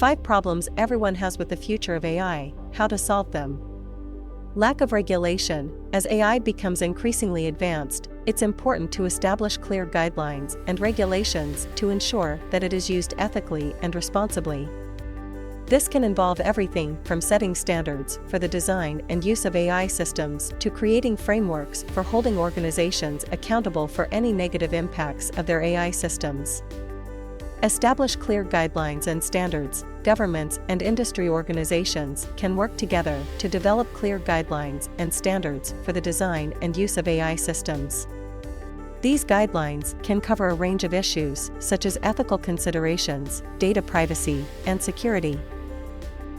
5 problems everyone has with the future of AI, how to solve them. Lack of regulation. As AI becomes increasingly advanced, it's important to establish clear guidelines and regulations to ensure that it is used ethically and responsibly. This can involve everything from setting standards for the design and use of AI systems to creating frameworks for holding organizations accountable for any negative impacts of their AI systems. Establish clear guidelines and standards. Governments and industry organizations can work together to develop clear guidelines and standards for the design and use of AI systems. These guidelines can cover a range of issues such as ethical considerations, data privacy, and security.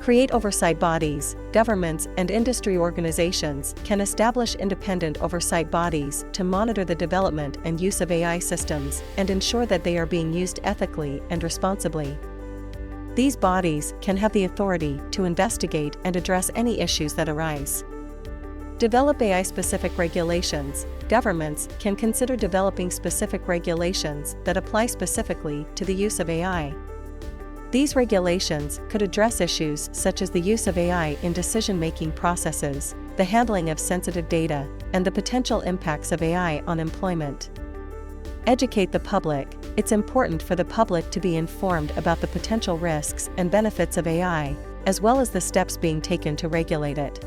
Create oversight bodies. Governments and industry organizations can establish independent oversight bodies to monitor the development and use of AI systems and ensure that they are being used ethically and responsibly. These bodies can have the authority to investigate and address any issues that arise. Develop AI-specific regulations. Governments can consider developing specific regulations that apply specifically to the use of AI. These regulations could address issues such as the use of AI in decision-making processes, the handling of sensitive data, and the potential impacts of AI on employment. Educate the public. It's important for the public to be informed about the potential risks and benefits of AI, as well as the steps being taken to regulate it.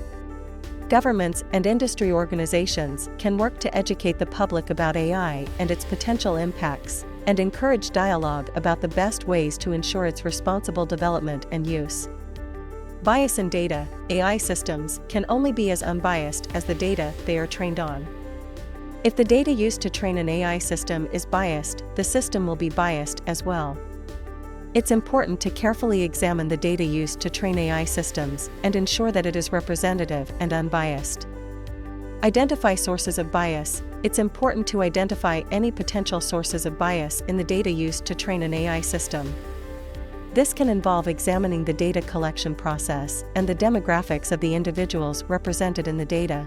Governments and industry organizations can work to educate the public about AI and its potential impacts, and encourage dialogue about the best ways to ensure its responsible development and use. Bias in data. AI systems can only be as unbiased as the data they are trained on. If the data used to train an AI system is biased, the system will be biased as well. It's important to carefully examine the data used to train AI systems and ensure that it is representative and unbiased. Identify sources of bias. It's important to identify any potential sources of bias in the data used to train an AI system. This can involve examining the data collection process and the demographics of the individuals represented in the data.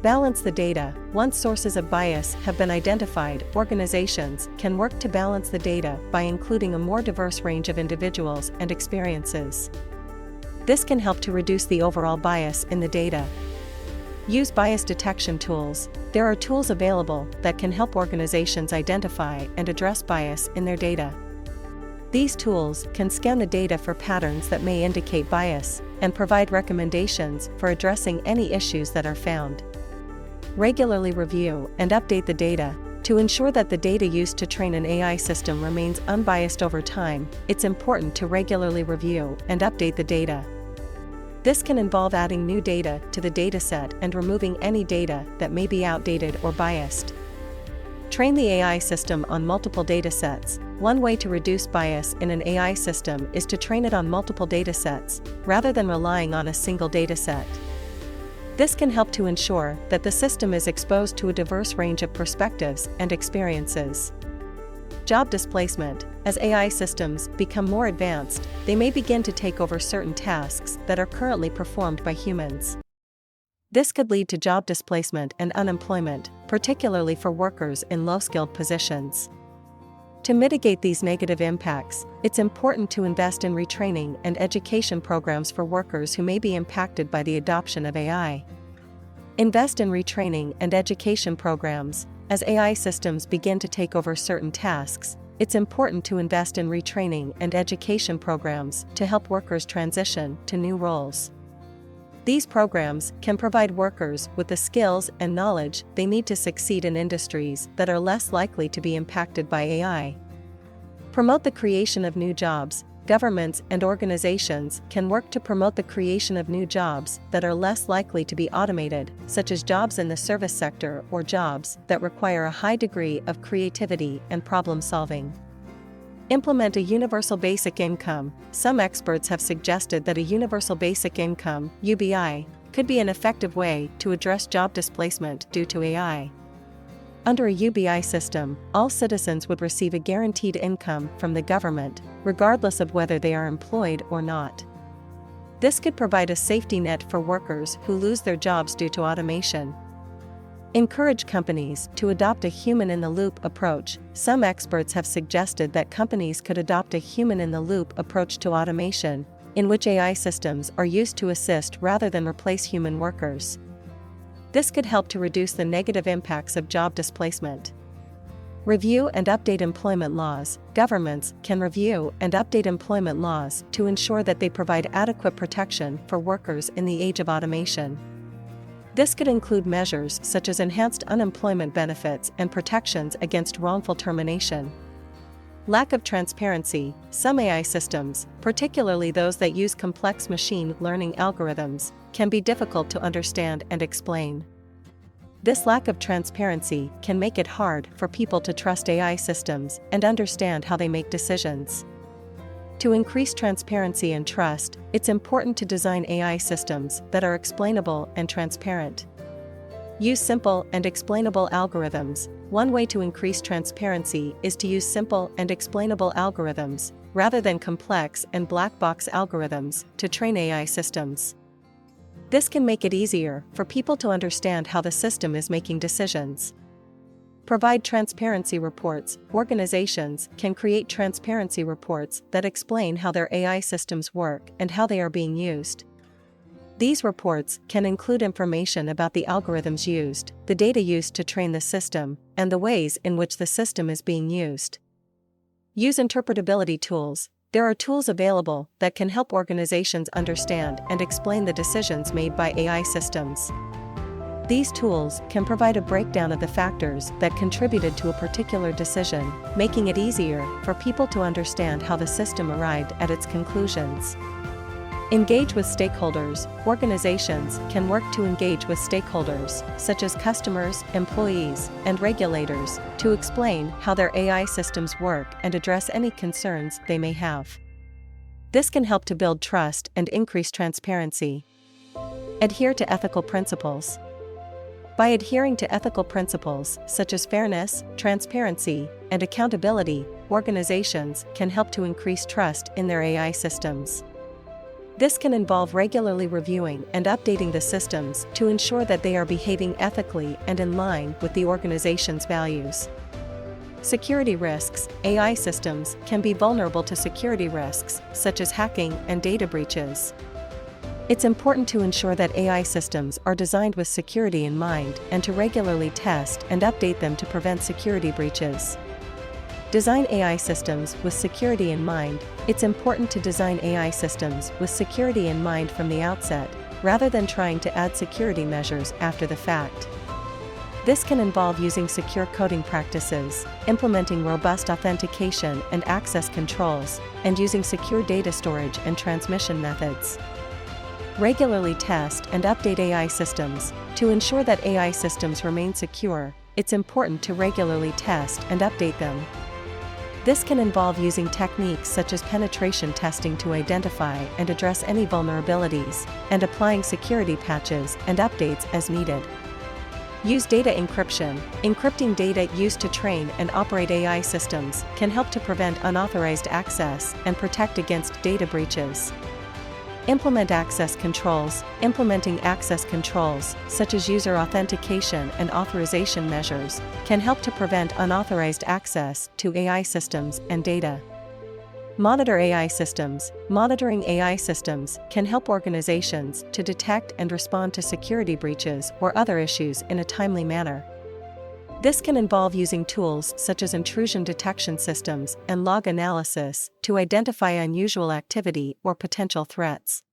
Balance the data. Once sources of bias have been identified, organizations can work to balance the data by including a more diverse range of individuals and experiences. This can help to reduce the overall bias in the data. Use bias detection tools. There are tools available that can help organizations identify and address bias in their data. These tools can scan the data for patterns that may indicate bias and provide recommendations for addressing any issues that are found. Regularly review and update the data. To ensure that the data used to train an AI system remains unbiased over time, it's important to regularly review and update the data. This can involve adding new data to the dataset and removing any data that may be outdated or biased. Train the AI system on multiple datasets. One way to reduce bias in an AI system is to train it on multiple datasets, rather than relying on a single dataset. This can help to ensure that the system is exposed to a diverse range of perspectives and experiences. Job displacement. As AI systems become more advanced, they may begin to take over certain tasks that are currently performed by humans. This could lead to job displacement and unemployment, particularly for workers in low-skilled positions. To mitigate these negative impacts, it's important to invest in retraining and education programs for workers who may be impacted by the adoption of AI. Invest in retraining and education programs. As AI systems begin to take over certain tasks, it's important to invest in retraining and education programs to help workers transition to new roles. These programs can provide workers with the skills and knowledge they need to succeed in industries that are less likely to be impacted by AI. Promote the creation of new jobs. Governments and organizations can work to promote the creation of new jobs that are less likely to be automated, such as jobs in the service sector or jobs that require a high degree of creativity and problem-solving. Implement a universal basic income. Some experts have suggested that a universal basic income (UBI) could be an effective way to address job displacement due to AI. Under a UBI system, all citizens would receive a guaranteed income from the government, regardless of whether they are employed or not. This could provide a safety net for workers who lose their jobs due to automation. Encourage companies to adopt a human-in-the-loop approach. Some experts have suggested that companies could adopt a human-in-the-loop approach to automation, in which AI systems are used to assist rather than replace human workers. This could help to reduce the negative impacts of job displacement. Review and update employment laws. Governments can review and update employment laws to ensure that they provide adequate protection for workers in the age of automation. This could include measures such as enhanced unemployment benefits and protections against wrongful termination. Lack of transparency. Some AI systems, particularly those that use complex machine learning algorithms, can be difficult to understand and explain. This lack of transparency can make it hard for people to trust AI systems and understand how they make decisions. To increase transparency and trust, it's important to design AI systems that are explainable and transparent. Use simple and explainable algorithms. One way to increase transparency is to use simple and explainable algorithms, rather than complex and black box algorithms, to train AI systems. This can make it easier for people to understand how the system is making decisions. Provide transparency reports. Organizations can create transparency reports that explain how their AI systems work and how they are being used. These reports can include information about the algorithms used, the data used to train the system, and the ways in which the system is being used. Use interpretability tools. There are tools available that can help organizations understand and explain the decisions made by AI systems. These tools can provide a breakdown of the factors that contributed to a particular decision, making it easier for people to understand how the system arrived at its conclusions. Engage with stakeholders. Organizations can work to engage with stakeholders, such as customers, employees, and regulators, to explain how their AI systems work and address any concerns they may have. This can help to build trust and increase transparency. Adhere to ethical principles. By adhering to ethical principles such as fairness, transparency, and accountability, organizations can help to increase trust in their AI systems. This can involve regularly reviewing and updating the systems to ensure that they are behaving ethically and in line with the organization's values. Security risks. AI systems can be vulnerable to security risks, such as hacking and data breaches. It's important to ensure that AI systems are designed with security in mind and to regularly test and update them to prevent security breaches. Design AI systems with security in mind. It's important to design AI systems with security in mind from the outset, rather than trying to add security measures after the fact. This can involve using secure coding practices, implementing robust authentication and access controls, and using secure data storage and transmission methods. Regularly test and update AI systems. To ensure that AI systems remain secure, it's important to regularly test and update them. This can involve using techniques such as penetration testing to identify and address any vulnerabilities, and applying security patches and updates as needed. Use data encryption. Encrypting data used to train and operate AI systems can help to prevent unauthorized access and protect against data breaches. Implement access controls. Implementing access controls, such as user authentication and authorization measures, can help to prevent unauthorized access to AI systems and data. Monitor AI systems. Monitoring AI systems can help organizations to detect and respond to security breaches or other issues in a timely manner. This can involve using tools such as intrusion detection systems and log analysis to identify unusual activity or potential threats.